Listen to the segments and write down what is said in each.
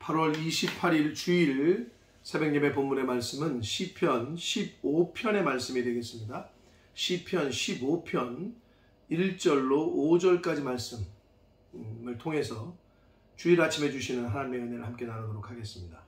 8월 28일 주일 새벽예배 본문의 말씀은 시편 15편의 말씀이 되겠습니다. 시편 15편 1절로 5절까지 말씀을 통해서 주일 아침에 주시는 하나님의 은혜를 함께 나누도록 하겠습니다.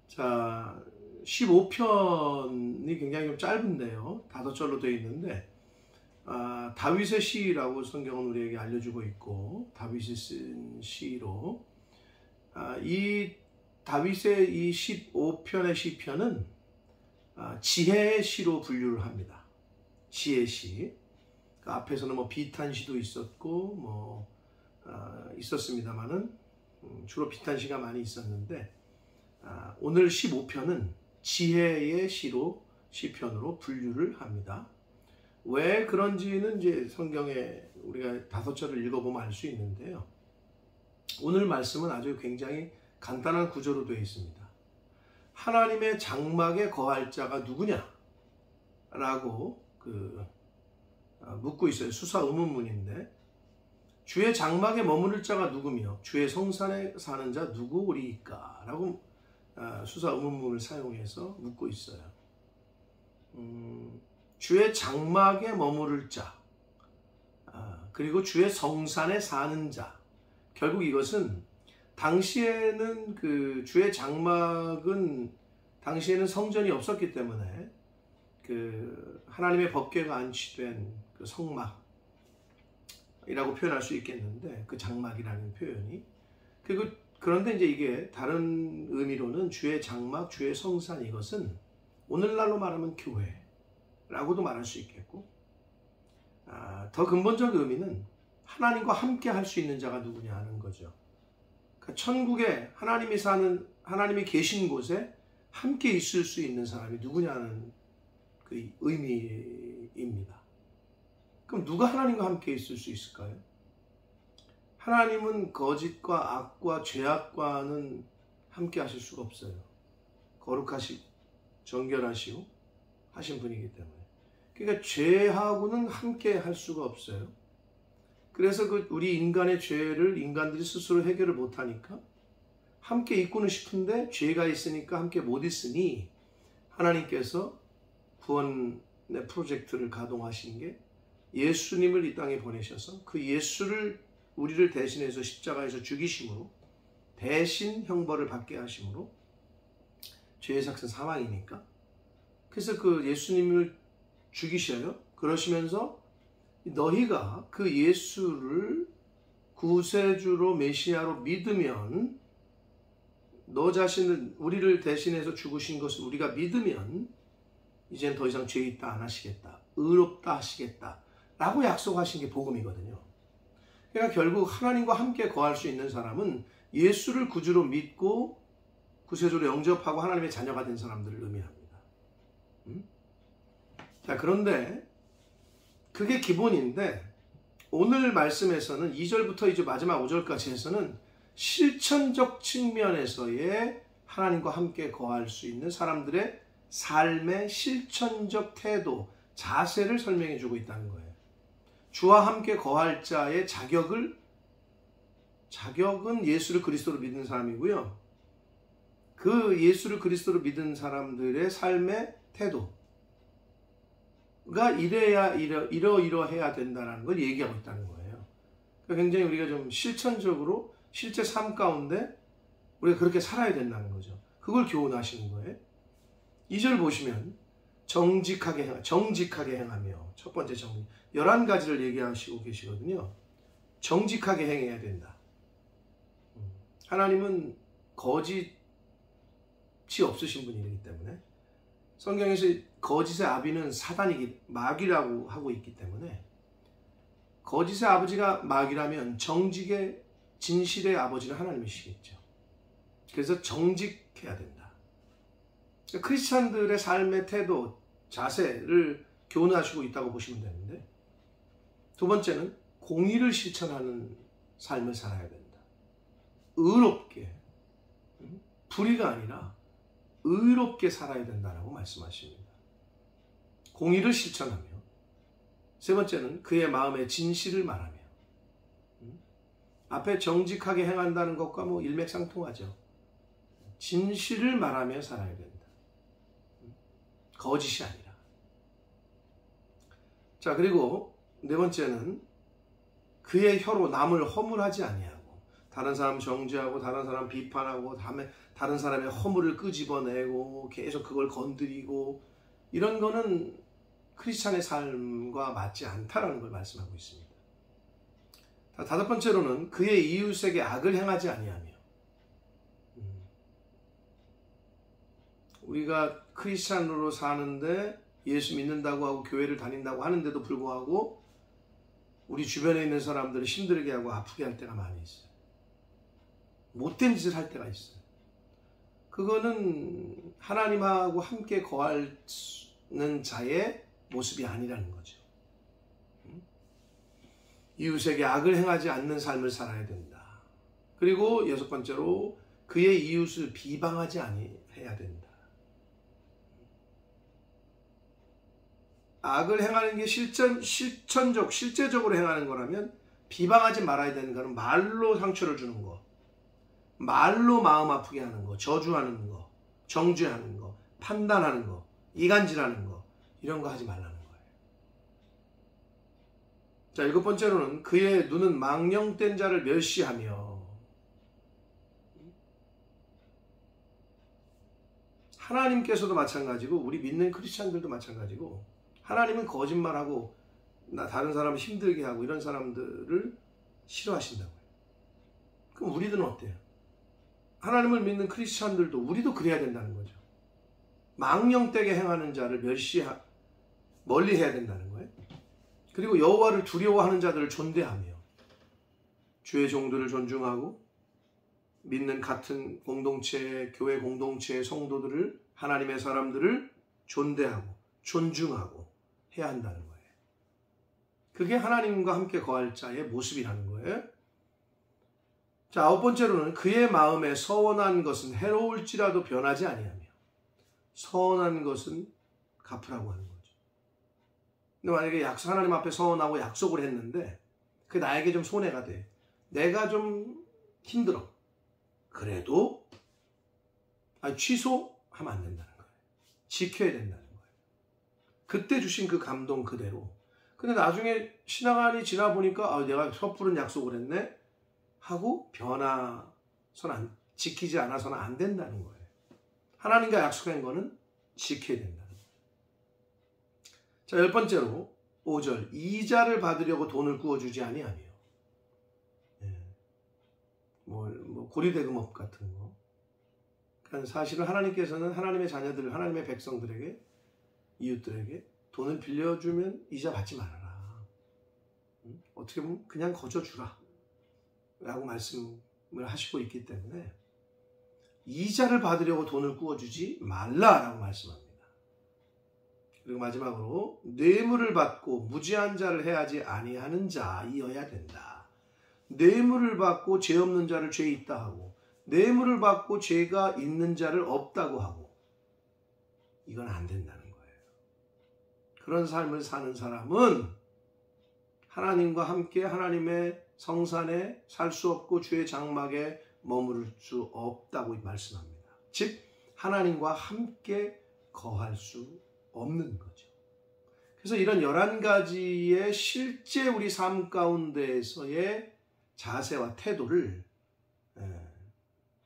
자, 15편이 굉장히 좀 짧은데요. 5절로 되어 있는데 다윗의 시라고 성경은 우리에게 알려주고 있고, 다윗이 쓴 시로 이 다윗의 이 15편의 시편은 지혜의 시로 분류를 합니다. 지혜의 시. 그 앞에서는 뭐 비탄시도 있었고 있었습니다만은 주로 비탄시가 많이 있었는데 오늘 15편은 지혜의 시로 시편으로 분류를 합니다. 왜 그런지는 이제 성경에 우리가 5절을 읽어보면 알 수 있는데요. 오늘 말씀은 아주 굉장히 간단한 구조로 되어 있습니다. 하나님의 장막에 거할 자가 누구냐? 라고 묻고 있어요. 수사 의문문인데, 주의 장막에 머무를 자가 누구며 주의 성산에 사는 자 누구리까? 라고 수사 의문문을 사용해서 묻고 있어요. 주의 장막에 머무를 자, 그리고 주의 성산에 사는 자. 결국 이것은 당시에는 주의 장막은 당시에는 성전이 없었기 때문에 하나님의 법궤가 안치된 성막이라고 표현할 수 있겠는데, 그 장막이라는 표현이. 그런데 이제 이게 다른 의미로는 주의 장막, 주의 성산, 이것은 오늘날로 말하면 교회라고도 말할 수 있겠고, 더 근본적 의미는 하나님과 함께 할 수 있는 자가 누구냐 하는 거죠. 천국에 하나님이 계신 곳에 함께 있을 수 있는 사람이 누구냐는 그 의미입니다. 그럼 누가 하나님과 함께 있을 수 있을까요? 하나님은 거짓과 악과 죄악과는 함께 하실 수가 없어요. 거룩하시고 정결하시고 하신 분이기 때문에. 그러니까 죄하고는 함께 할 수가 없어요. 그래서 우리 인간의 죄를 인간들이 스스로 해결을 못하니까 함께 있고는 싶은데 죄가 있으니까 함께 못 있으니 하나님께서 구원의 프로젝트를 가동하신 게 예수님을 이 땅에 보내셔서 그 예수를 우리를 대신해서 십자가에서 죽이심으로 대신 형벌을 받게 하심으로, 죄의 삭은 사망이니까. 그래서 예수님을 죽이셔요. 그러시면서 너희가 그 예수를 구세주로 메시아로 믿으면, 너 자신을 우리를 대신해서 죽으신 것을 우리가 믿으면 이젠 더 이상 죄 있다 안 하시겠다, 의롭다 하시겠다 라고 약속하신 게 복음이거든요. 그러니까 결국 하나님과 함께 거할 수 있는 사람은 예수를 구주로 믿고 구세주로 영접하고 하나님의 자녀가 된 사람들을 의미합니다. 자, 그런데 그게 기본인데, 오늘 말씀에서는 2절부터 이제 마지막 5절까지 해서는 실천적 측면에서의 하나님과 함께 거할 수 있는 사람들의 삶의 실천적 태도, 자세를 설명해 주고 있다는 거예요. 주와 함께 거할 자의 자격은 예수를 그리스도로 믿는 사람이고요. 그 예수를 그리스도로 믿은 사람들의 삶의 태도, 가 이러해야 된다는 걸 얘기하고 있다는 거예요. 그러니까 굉장히 우리가 좀 실천적으로 실제 삶 가운데 우리가 그렇게 살아야 된다는 거죠. 그걸 교훈하시는 거예요. 2절 보시면 정직하게 행하며, 첫 번째 정직, 11가지를 얘기하시고 계시거든요. 정직하게 행해야 된다. 하나님은 거짓이 없으신 분이기 때문에, 성경에서 거짓의 아비는 마귀라고 하고 있기 때문에, 거짓의 아버지가 마귀라면 정직의 진실의 아버지는 하나님이시겠죠. 그래서 정직해야 된다. 크리스찬들의 삶의 태도, 자세를 교훈하시고 있다고 보시면 되는데, 두 번째는 공의를 실천하는 삶을 살아야 된다. 의롭게, 불의가 아니라 의롭게 살아야 된다라고 말씀하십니다. 공의를 실천하며, 세 번째는 그의 마음의 진실을 말하며. 앞에 정직하게 행한다는 것과 일맥상통하죠. 진실을 말하며 살아야 된다. 거짓이 아니라. 자, 그리고 네 번째는 그의 혀로 남을 허물하지 아니하고, 다른 사람 정죄하고 다른 사람 비판하고 다른 사람의 허물을 끄집어내고 계속 그걸 건드리고, 이런 거는 크리스찬의 삶과 맞지 않다라는 걸 말씀하고 있습니다. 다섯 번째로는 그의 이웃에게 악을 행하지 아니하며, 우리가 크리스찬으로 사는데 예수 믿는다고 하고 교회를 다닌다고 하는데도 불구하고 우리 주변에 있는 사람들을 힘들게 하고 아프게 할 때가 많이 있어요. 못된 짓을 할 때가 있어요. 그거는 하나님하고 함께 거하는 자의 모습이 아니라는 거죠. 이웃에게 악을 행하지 않는 삶을 살아야 된다. 그리고 여섯 번째로 그의 이웃을 비방하지 아니해야 된다. 악을 행하는 게 실제적으로 행하는 거라면 비방하지 말아야 되는 거는 말로 상처를 주는 거, 말로 마음 아프게 하는 거, 저주하는 거, 정죄하는 거, 판단하는 거, 이간질하는 거, 이런 거 하지 말라는 거예요. 자, 일곱 번째로는 그의 눈은 망령된 자를 멸시하며, 하나님께서도 마찬가지고 우리 믿는 크리스찬들도 마찬가지고, 하나님은 거짓말하고 다른 사람을 힘들게 하고 이런 사람들을 싫어하신다고요. 그럼 우리들은 어때요? 하나님을 믿는 크리스찬들도 우리도 그래야 된다는 거죠. 망령되게 행하는 자를 멀리 해야 된다는 거예요. 그리고 여호와를 두려워하는 자들을 존대하며, 주의 종들을 존중하고 믿는 같은 공동체, 교회 공동체의 성도들을, 하나님의 사람들을 존대하고 존중하고 해야 한다는 거예요. 그게 하나님과 함께 거할 자의 모습이라는 거예요. 자, 아홉 번째로는 그의 마음에 서원한 것은 해로울지라도 변하지 아니하며, 서원한 것은 갚으라고 하는 거죠. 근데 만약에 하나님 앞에 서원하고 약속을 했는데 그게 나에게 좀 손해가 돼, 내가 좀 힘들어, 그래도 취소하면 안 된다는 거예요. 지켜야 된다는 거예요. 그때 주신 그 감동 그대로. 근데 나중에 신앙안이 지나 보니까 내가 섣부른 약속을 했네 하고 지키지 않아서는 안 된다는 거예요. 하나님과 약속한 거는 지켜야 된다는 거예요. 자, 열 번째로 5절, 이자를 받으려고 돈을 구워주지 아니하며, 고리대금업 같은 거. 그러니까 사실은 하나님께서는 하나님의 자녀들, 하나님의 백성들에게, 이웃들에게 돈을 빌려주면 이자 받지 말아라. 어떻게 보면 그냥 거저주라 라고 말씀을 하시고 있기 때문에 이자를 받으려고 돈을 구워주지 말라라고 말씀합니다. 그리고 마지막으로 뇌물을 받고 무지한 자를 해하지 아니하는 자이어야 된다. 뇌물을 받고 죄 없는 자를 죄 있다 하고, 뇌물을 받고 죄가 있는 자를 없다고 하고, 이건 안 된다는 거예요. 그런 삶을 사는 사람은 하나님과 함께 하나님의 성산에 살 수 없고 주의 장막에 머무를 수 없다고 말씀합니다. 즉 하나님과 함께 거할 수 없는 거죠. 그래서 이런 11가지의 실제 우리 삶 가운데에서의 자세와 태도를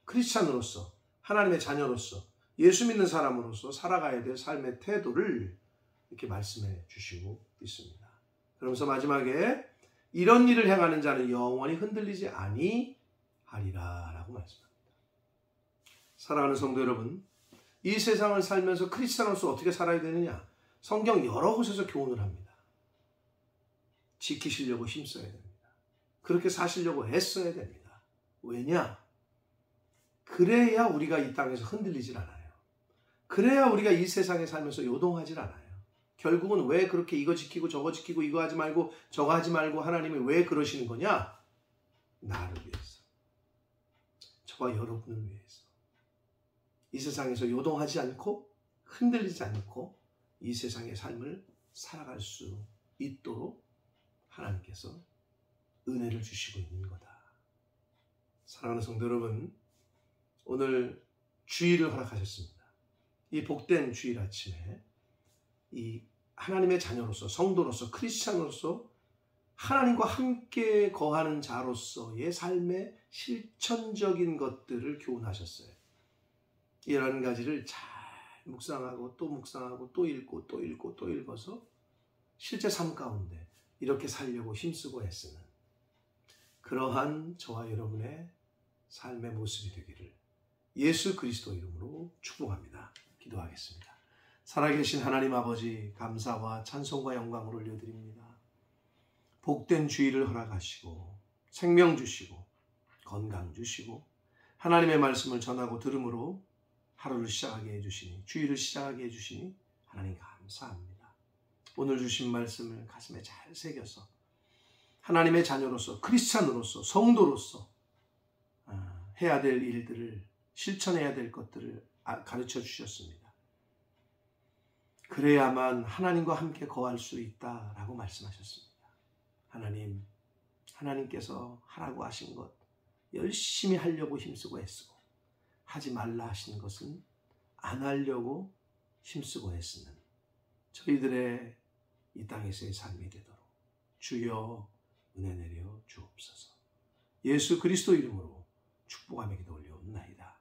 크리스찬으로서, 하나님의 자녀로서, 예수 믿는 사람으로서 살아가야 될 삶의 태도를 이렇게 말씀해 주시고 있습니다. 그러면서 마지막에 이런 일을 행하는 자는 영원히 흔들리지 아니하리라 라고 말씀합니다. 사랑하는 성도 여러분, 이 세상을 살면서 크리스찬으로서 어떻게 살아야 되느냐? 성경 여러 곳에서 교훈을 합니다. 지키시려고 힘써야 됩니다. 그렇게 사시려고 애써야 됩니다. 왜냐? 그래야 우리가 이 땅에서 흔들리질 않아요. 그래야 우리가 이 세상에 살면서 요동하질 않아요. 결국은 왜 그렇게 이거 지키고 저거 지키고 이거 하지 말고 저거 하지 말고 하나님이 왜 그러시는 거냐? 나를 위해서. 저와 여러분을 위해서. 이 세상에서 요동하지 않고 흔들리지 않고 이 세상의 삶을 살아갈 수 있도록 하나님께서 은혜를 주시고 있는 거다. 사랑하는 성도 여러분, 오늘 주일을 허락하셨습니다. 이 복된 주일 아침에 이 하나님의 자녀로서, 성도로서, 크리스찬으로서 하나님과 함께 거하는 자로서의 삶의 실천적인 것들을 교훈하셨어요. 이런 가지를 잘 묵상하고 또 묵상하고 또 읽고 또 읽고 또 읽어서 실제 삶 가운데 이렇게 살려고 힘쓰고 애쓰는 그러한 저와 여러분의 삶의 모습이 되기를 예수 그리스도 이름으로 축복합니다. 기도하겠습니다. 살아계신 하나님 아버지, 감사와 찬송과 영광을 올려드립니다. 복된 주일을 허락하시고 생명 주시고 건강 주시고 하나님의 말씀을 전하고 들음으로 하루를 시작하게 해주시니, 주일을 시작하게 해주시니 하나님 감사합니다. 오늘 주신 말씀을 가슴에 잘 새겨서 하나님의 자녀로서, 크리스찬으로서, 성도로서 해야 될 일들을, 실천해야 될 것들을 가르쳐 주셨습니다. 그래야만 하나님과 함께 거할 수 있다라고 말씀하셨습니다. 하나님께서 하라고 하신 것 열심히 하려고 힘쓰고 애쓰고 하지 말라 하신 것은 안 하려고 힘쓰고 애쓰는 저희들의 이 땅에서의 삶이 되도록 주여 은혜 내려 주옵소서. 예수 그리스도 이름으로 축복하며 기도 올려옵나이다.